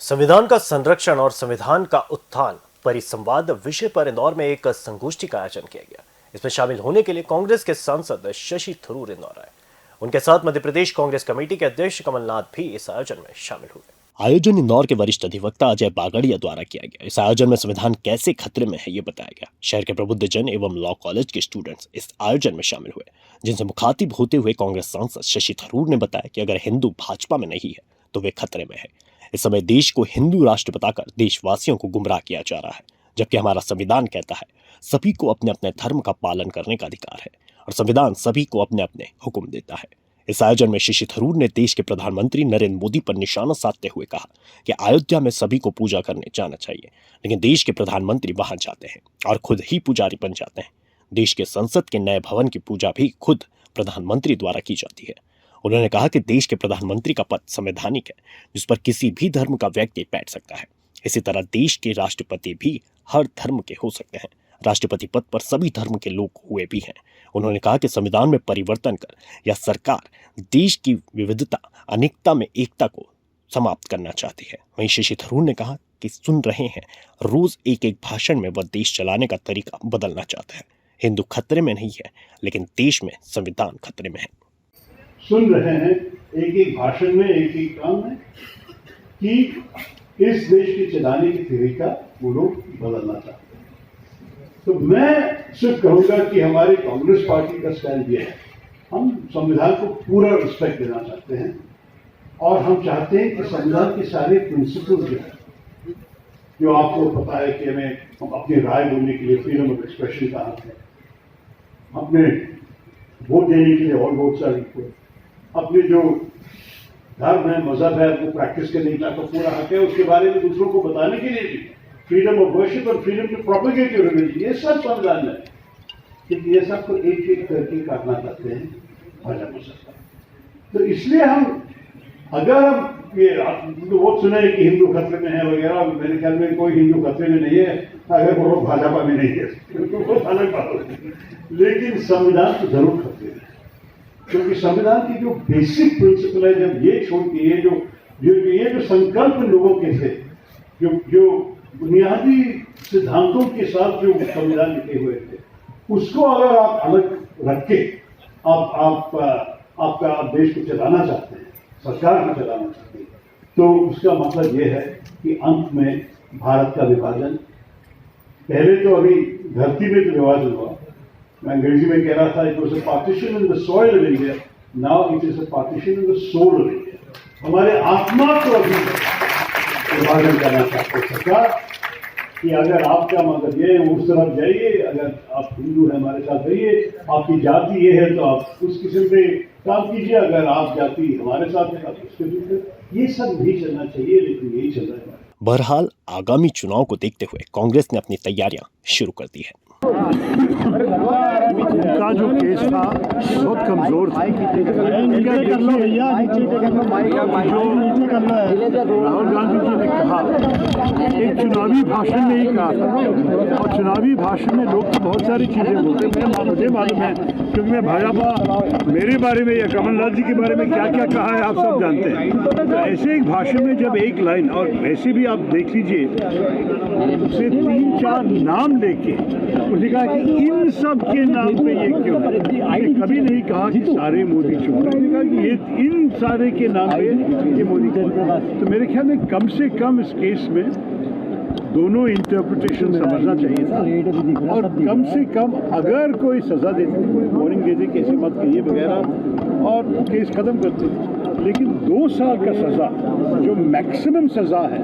संविधान का संरक्षण और संविधान का उत्थान परिसंवाद विषय पर इंदौर में एक संगोष्ठी का आयोजन किया गया। इसमें शामिल होने के लिए कांग्रेस के सांसद शशि थरूर इंदौर आए। उनके साथ मध्य प्रदेश कांग्रेस कमेटी के अध्यक्ष कमलनाथ भी इस आयोजन में शामिल हुए। आयोजन इंदौर के वरिष्ठ अधिवक्ता अजय बागड़िया द्वारा किया गया। इस आयोजन में संविधान कैसे खतरे में है ये बताया गया। शहर के प्रबुद्ध जन एवं लॉ कॉलेज के स्टूडेंट्स इस आयोजन में शामिल हुए, जिनसे मुखातिब होते हुए कांग्रेस सांसद शशि थरूर ने बताया कि अगर हिंदू भाजपा में नहीं है तो वे खतरे में है। इस समय देश को हिंदू राष्ट्र बताकर देशवासियों को गुमराह किया जा रहा है, जबकि हमारा संविधान कहता है सभी को अपने अपने धर्म का पालन करने का अधिकार है और संविधान सभी को अपने अपने हुक्म देता है। इस आयोजन में शशि थरूर ने देश के प्रधानमंत्री नरेंद्र मोदी पर निशाना साधते हुए कहा कि अयोध्या में सभी को पूजा करने जाना चाहिए, लेकिन देश के प्रधानमंत्री वहां जाते हैं और खुद ही पुजारी बन जाते हैं। देश के संसद के नए भवन की पूजा भी खुद प्रधानमंत्री द्वारा की जाती है। उन्होंने कहा कि देश के प्रधानमंत्री का पद संवैधानिक है, जिस पर किसी भी धर्म का व्यक्ति बैठ सकता है। इसी तरह देश के राष्ट्रपति भी हर धर्म के हो सकते हैं। राष्ट्रपति पद पर सभी धर्म के लोग हुए भी हैं। उन्होंने कहा कि संविधान में परिवर्तन कर या सरकार देश की विविधता अनेकता में एकता को समाप्त करना चाहती है। वहीं शशि थरूर ने कहा कि सुन रहे हैं रोज एक एक भाषण में वह देश चलाने का तरीका बदलना चाहता है। हिंदू खतरे में नहीं है, लेकिन देश में संविधान खतरे में है। सुन रहे हैं एक एक भाषण में एक एक काम में कि इस देश के चलाने की तरीका वो लोग बदलना चाहते हैं। तो मैं सिर्फ कहूंगा कि हमारी कांग्रेस पार्टी का स्टैंड ये है, हम संविधान को पूरा रिस्पेक्ट देना चाहते हैं और हम चाहते हैं कि संविधान के सारे प्रिंसिपल जो आपको पता है कि हमें अपनी राय बोलने के लिए फ्रीडम ऑफ एक्सप्रेशन का हक है, अपने वोट देने के लिए और बहुत सारी, अपने जो धर्म है मजहब है वो प्रैक्टिस करने का तो पूरा हक है, उसके बारे में दूसरों को बताने के लिए भी फ्रीडम ऑफ वर्शिप और freedom to propagate your religion, ये सब संविधान में है। क्योंकि ये सब को एक एक करके काटना चाहते हैं भाजपा सरकार। तो इसलिए हम अगर हम ये तो वो सुने कि हिंदू खतरे में है वगैरह, मेरे ख्याल में कोई हिंदू खतरे में नहीं है अगर वो भाजपा में नहीं है, वो अलग बात होती है। लेकिन संविधान तो जरूर खतरे में है, क्योंकि संविधान की जो बेसिक प्रिंसिपल है, जब ये छोड़ के ये जो संकल्प लोगों के थे, जो बुनियादी सिद्धांतों के साथ जो संविधान लिखे हुए थे, उसको अगर आप अलग रख के आप देश को चलाना चाहते हैं, सरकार को चलाना चाहते हैं, तो उसका मतलब ये है कि अंत में भारत का विभाजन, पहले तो अभी धरती में जो विभाजन हुआ, मैं अंग्रेजी में कह रहा था, it was a partition in the soil of India, now it is a partition in the soul of India. हमारे आत्मा को अभी विभाजन करना चाहते सरकार कि अगर आपका मतलब ये उस तरफ जाइए, अगर आप हिंदू हैं हमारे साथ रहिए, आपकी जाति ये है तो आप उस किस्म पे काम कीजिए, अगर आप जाति हमारे साथ है आप उसके दूसरे, ये सब नहीं चलना चाहिए, लेकिन यही चल रहा है। बहरहाल आगामी चुनाव को देखते हुए कांग्रेस ने अपनी तैयारियां शुरू कर दी है। उनका जो केस था बहुत कमजोर था। राहुल गांधी जी ने कहा, एक चुनावी भाषण में ही कहा था, और चुनावी भाषण में लोग तो बहुत सारी चीजें बोलते हैं, मुझे मालूम है क्योंकि मैं भाजपा मेरे बारे में या कमलनाथ जी के बारे में क्या क्या कहा है आप सब जानते हैं। तो ऐसे एक भाषण में जब एक लाइन, और वैसे भी आप देख लीजिए उसे 3-4 नाम लेके उसने कहा कि इन सब के नाम पे ये क्यों, कभी नहीं कहा कि सारे मोदी चुप रहे, कहा कि ये इन सारे के नाम पे ये मोदी चुप। तो मेरे ख्याल में कम से कम इस केस में दोनों इंटरप्रिटेशन समझना चाहिए था, और कम से कम अगर कोई सजा देते, कोई वार्निंग देते कि ऐसे मत कहिए वगैरह, और केस खत्म करते। लेकिन 2 साल का सजा जो मैक्सिमम सजा है,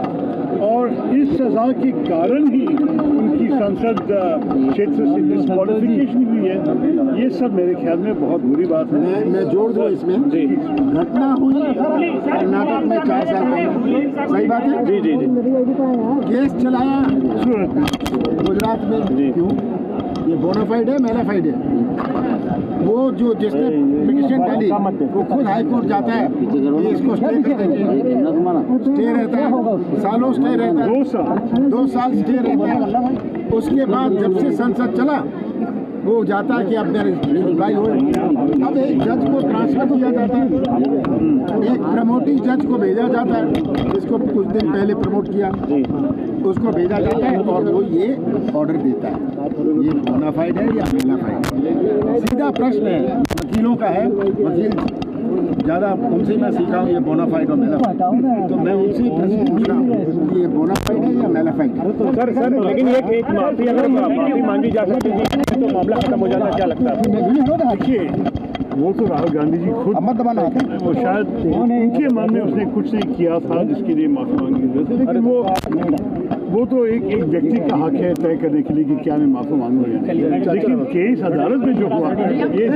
और इस सजा के कारण ही उनकी संसद क्षेत्र से डिस्क्वालिफिकेशन हुई है, ये सब मेरे ख्याल में बहुत बुरी बात है। मैं जोड़ दूं इसमें, घटना हुई कर्नाटक में 4 साल पहले, सही बात है। जी जी जी। केस चलाया सूरत में, गुजरात में, क्यों? ये बोनाफाइड है, मेलाफाइड है। वो जो जिसने पिटीशन डाली वो खुद हाई कोर्ट जाता है कि इसको स्टे कर दीजिए, स्टे रहता है, सालों स्टे रहता है, 2 साल 2 साल स्टे रहता है। उसके बाद जब से संसद चला वो जाता है कि अब मेरे सुनवाई हो। अब एक जज को ट्रांसफर किया जाता है, एक प्रमोटिंग जज को भेजा जाता है, जिसको कुछ दिन पहले प्रमोट किया, उसको भेजा जाता है और वो ये ऑर्डर देता है। ये बोनाफाइड है या मेलाफाइड? सीधा प्रश्न है, वकीलों का है। वकील ज़्यादा उनसे मैं सीखा हूँ ये बोनाफाइड और मेलाफाइड, तो मैं उनसे प्रश्न पूछ रहा हूँ कि ये बोनाफाइड है या मेलाफाइड? सर लेकिन एक माफी अगर माफी मांगी जा सकती है तो मामला खत्म हो जाता, क्या लगता है? देखिए, वो तो राहुल गांधी जी खुद वो शायद उनके मन में उसने कुछ नहीं किया था जिसके लिए माफी मांगी जरूरत है, लेकिन वो तो एक व्यक्ति का हक है तय करने के लिए कि क्या मैं माफी मांगू या नहीं। लेकिन केस अदालत में जो हुआ ये